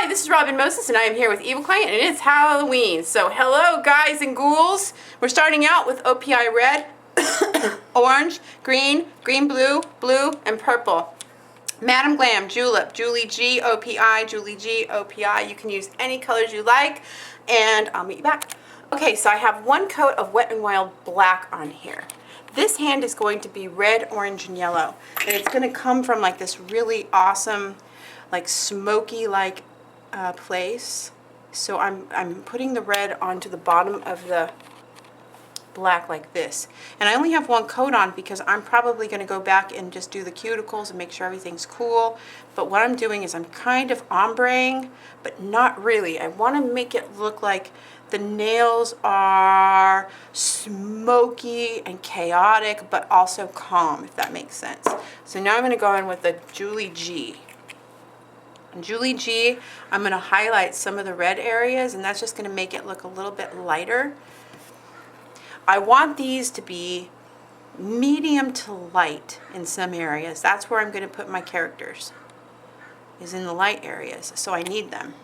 Hi, this is Robin Moses, and I am here with Evil Client, and it's Halloween. So, hello, guys and ghouls. We're starting out with OPI red, orange, green, green blue, blue, and purple. Madam Glam, Julep, Julie G, OPI, Julie G, OPI. You can use any colors you like, and I'll meet you back. Okay, so I have one coat of Wet n Wild black on here. This hand is going to be red, orange, and yellow. And it's going to come from like this really awesome, like smoky like place. So I'm putting the red onto the bottom of the black like this. And I only have one coat on because I'm probably going to go back and just do the cuticles and make sure everything's cool. But what I'm doing is I'm kind of ombreing, but not really. I want to make it look like the nails are smoky and chaotic, but also calm, if that makes sense. So now I'm going to go in with the Julie G. And Julie G, I'm going to highlight some of the red areas, and that's just going to make it look a little bit lighter. I want these to be medium to light in some areas. That's where I'm going to put my characters, is in the light areas. So I need them.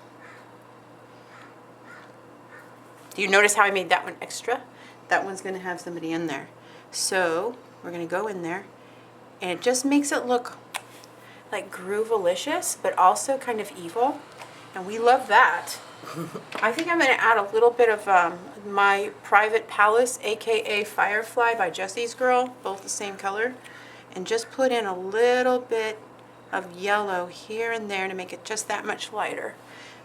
Do you notice how I made that one extra? That one's going to have somebody in there. So we're going to go in there, and it just makes it look like groovalicious, but also kind of evil. And we love that. I think I'm going to add a little bit of my Private Palace, aka Firefly by Jessie's Girl, both the same color, and just put in a little bit of yellow here and there to make it just that much lighter.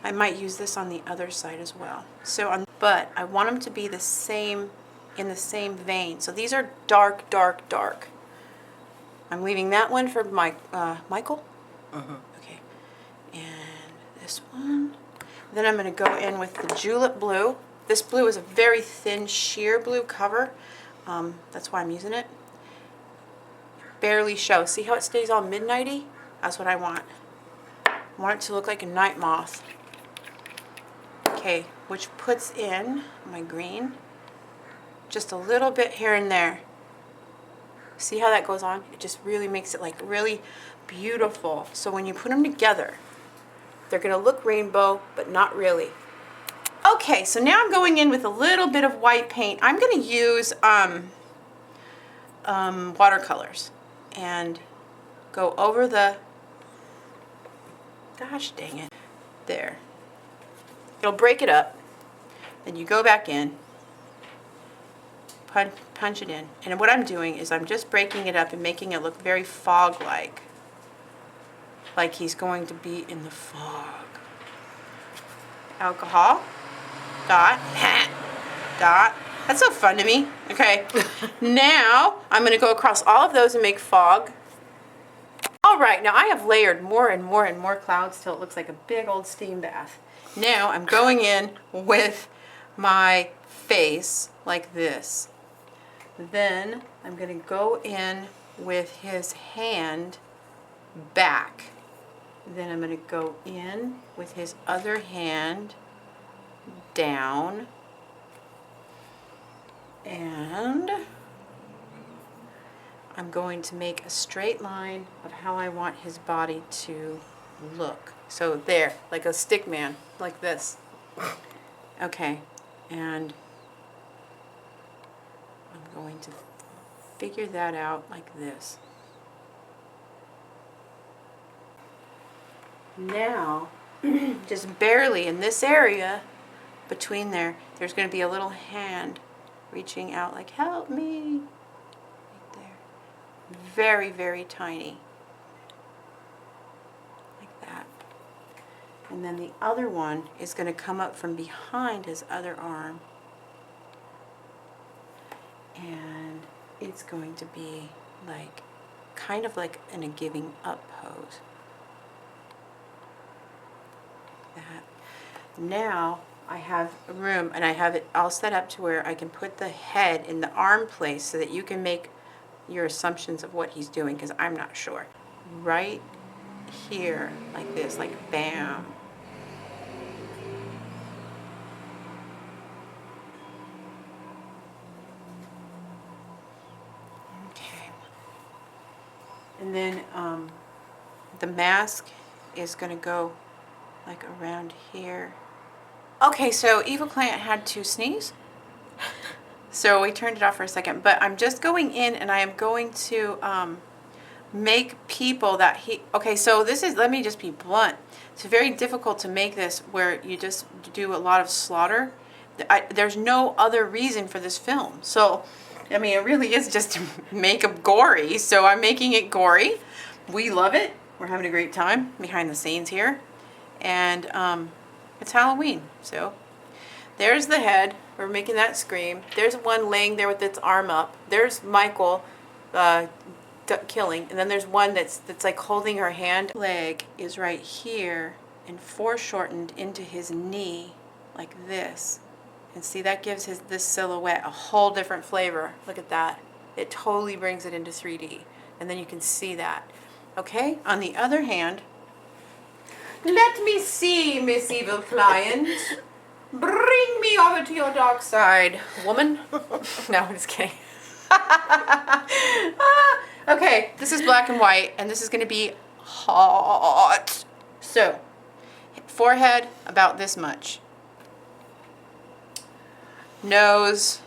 I might use this on the other side as well. But I want them to be the same, in the same vein. So these are dark, dark, dark. I'm leaving that one for my Michael. Okay, and this one. Then I'm going to go in with the Julep blue. This blue is a very thin sheer blue cover. That's why I'm using it. Barely shows. See how it stays all midnighty? That's what I want. I want it to look like a night moth. Okay, which puts in my green. Just a little bit here and there. See how that goes on? It just really makes it like really beautiful. So when you put them together, they're going to look rainbow, but not really. Okay, so now I'm going in with a little bit of white paint. I'm going to use watercolors and go over the, gosh dang it, there. It'll break it up. Then you go back in, punch it in. And what I'm doing is I'm just breaking it up and making it look very fog-like. Like he's going to be in the fog. Alcohol. Dot. Dot. That's so fun to me. Okay. Now I'm going to go across all of those and make fog. Alright, now I have layered more and more and more clouds till it looks like a big old steam bath. Now I'm going in with my face like this. Then I'm going to go in with his hand back. Then I'm going to go in with his other hand down. And I'm going to make a straight line of how I want his body to look. So there, like a stick man, like this. Okay, and I'm going to figure that out like this. Now, just barely in this area between there, there's going to be a little hand reaching out like, help me, right there. Very, very tiny, like that. And then the other one is going to come up from behind his other arm, and it's going to be like, kind of like in a giving up pose. That. Now I have a room, and I have it all set up to where I can put the head in the arm place so that you can make your assumptions of what he's doing, because I'm not sure. Right here, like this, like bam. Okay. And then the mask is going to go like around here. Okay, so Evil Client had to sneeze. So we turned it off for a second, but I'm just going in and I am going to make people that okay, so this is, let me just be blunt. It's very difficult to make this where you just do a lot of slaughter. There's no other reason for this film. So, I mean, it really is just to make them gory. So I'm making it gory. We love it. We're having a great time behind the scenes here. And it's Halloween. So there's the head. We're making that scream. There's one laying there with its arm up. There's Michael killing. And then there's one that's like holding her hand. Leg is right here and foreshortened into his knee like this. And see, that gives this silhouette a whole different flavor. Look at that. It totally brings it into 3D. And then you can see that. Okay? On the other hand, let me see, Miss Evil Client. Bring me over to your dark side, woman. No, I'm just kidding. Okay, this is black and white, and this is going to be hot. So, forehead about this much. Nose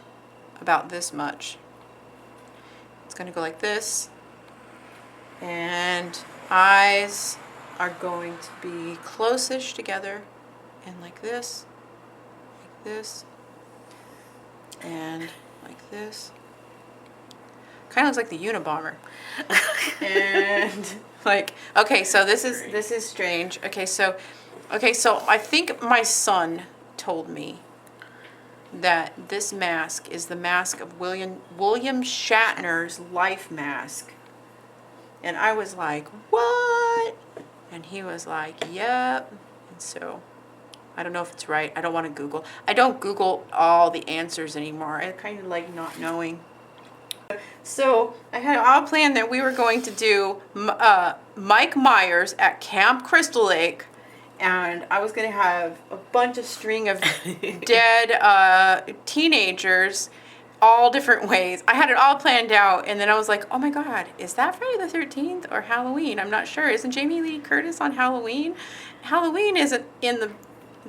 about this much. It's going to go like this. And eyes are going to be close-ish together and like this, and like this. Kind of looks like the Unabomber. And like, okay, so this is strange. Okay, so I think my son told me that this mask is the mask of William Shatner's life mask. And I was like, what? And he was like, yep. And so I don't know if it's right. I don't want to Google. I don't Google all the answers anymore. I kind of like not knowing. So I had all planned that we were going to do Mike Myers at Camp Crystal Lake. And I was going to have a bunch of string of dead teenagers, all different ways. I had it all planned out, and then I was like, oh my God, is that Friday the 13th or Halloween? I'm not sure. Isn't Jamie Lee Curtis on Halloween? Halloween isn't in the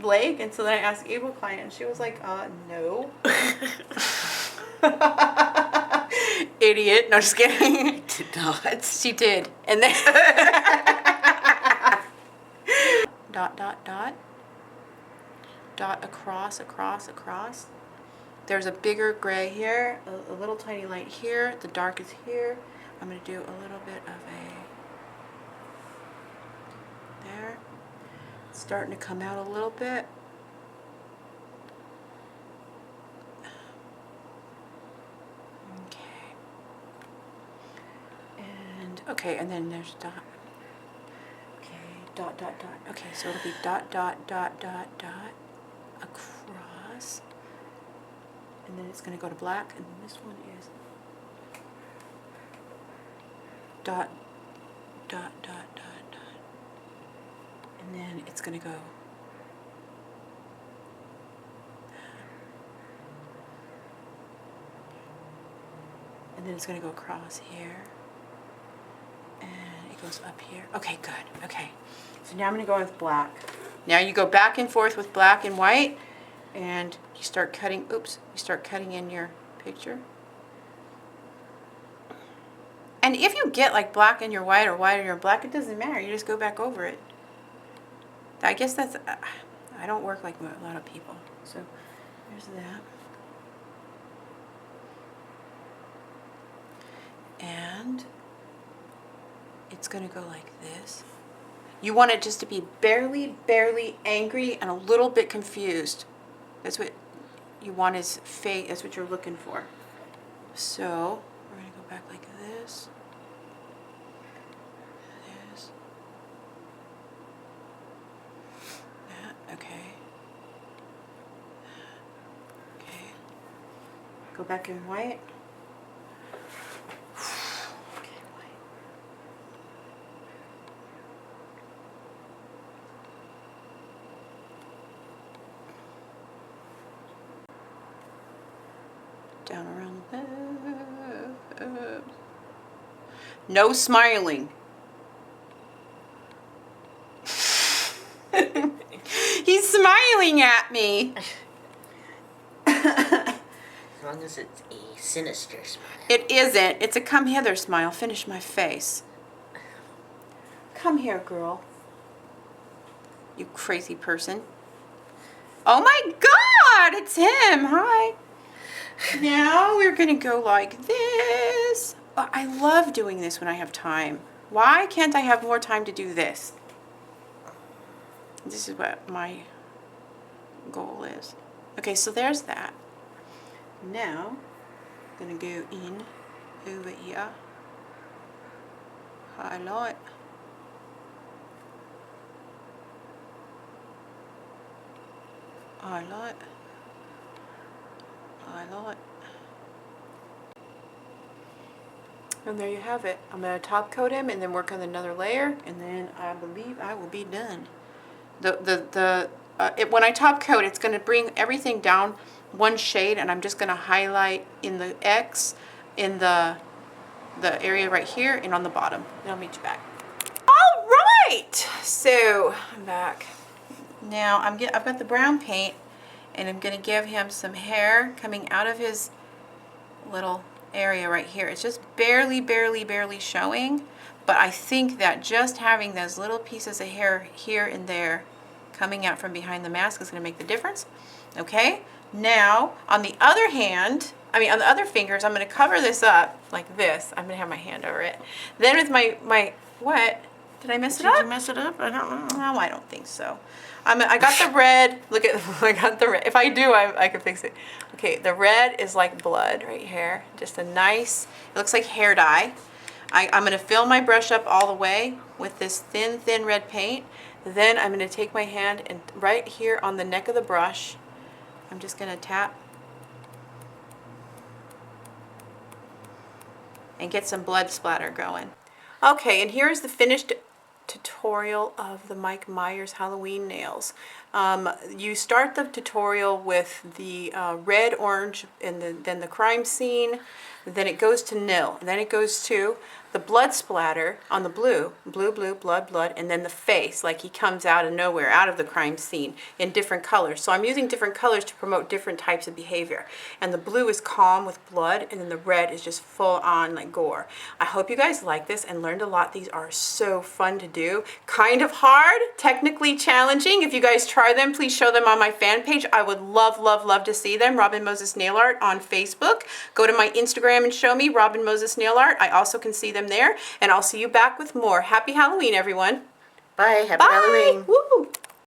lake. And so then I asked Evil Client, and she was like, no. Idiot. No, just kidding. Did not. She did. And then... dot, dot, dot. Dot across, across, across. There's a bigger gray here, a little tiny light here, the dark is here. I'm going to do a little bit of a, there. It's starting to come out a little bit. Okay. And, okay, and then there's dot. Okay, dot, dot, dot. Okay, so it'll be dot, dot, dot, dot, dot, across. And then it's going to go to black, and then this one is dot, dot, dot, dot, dot. And then it's going to go and then it's going to go across here. And it goes up here. Okay, good. Okay. So now I'm going to go with black. Now you go back and forth with black and white. And you start cutting, oops, you start cutting in your picture. And if you get like black in your white or white in your black, it doesn't matter. You just go back over it. I guess that's, I don't work like a lot of people. So there's that. And it's going to go like this. You want it just to be barely, barely angry and a little bit confused. That's what you want his face, that's what you're looking for. So, we're going to go back like this. This. That, okay. Okay. Go back in white. Okay, white. Down around there. No smiling. smiling at me? As long as it's a sinister smile. It isn't. It's a come hither smile. Finish my face. Come here, girl. You crazy person. Oh my God, it's him. Hi. Now we're going to go like this. Oh, I love doing this when I have time. Why can't I have more time to do this? This is what my goal is. Okay, so there's that. Now, I'm going to go in over here. Highlight. Highlight. Highlight. And there you have it. I'm going to top coat him and then work on another layer, and then I believe I will be done. When I top coat, it's going to bring everything down one shade, and I'm just going to highlight in the X in the area right here and on the bottom. And I'll meet you back. All right, so I'm back. Now I've got the brown paint, and I'm going to give him some hair coming out of his little area right here. It's just barely showing, but I think that just having those little pieces of hair here and there coming out from behind the mask is going to make the difference. Okay, now on the other hand, on the other fingers, I'm going to cover this up like this. I'm going to have my hand over it. Then with my what? Did I mess it up? Did you mess it up? I don't know. No, I don't think so. I got the red. Look at, I got the red. If I do, I can fix it. Okay, the red is like blood right here. Just a nice, it looks like hair dye. I'm going to fill my brush up all the way with this thin red paint. Then I'm going to take my hand and right here on the neck of the brush, I'm just going to tap and get some blood splatter going. Okay, and here's the finished tutorial of the Mike Myers Halloween nails. You start the tutorial with the red, orange, and then the crime scene. Then it goes to nil. And then it goes to the blood splatter on the blue, blood, and then the face, like he comes out of nowhere, out of the crime scene in different colors. So I'm using different colors to promote different types of behavior. And the blue is calm with blood, and then the red is just full on like gore. I hope you guys like this and learned a lot. These are so fun to do. Kind of hard, technically challenging. If you guys try them, please show them on my fan page. I would love to see them. Robin Moses Nail Art on Facebook. Go to my Instagram and show me Robin Moses Nail Art. I also can see them there, and I'll see you back with more. Happy Halloween, everyone. Bye. Happy Bye. Halloween. Woo.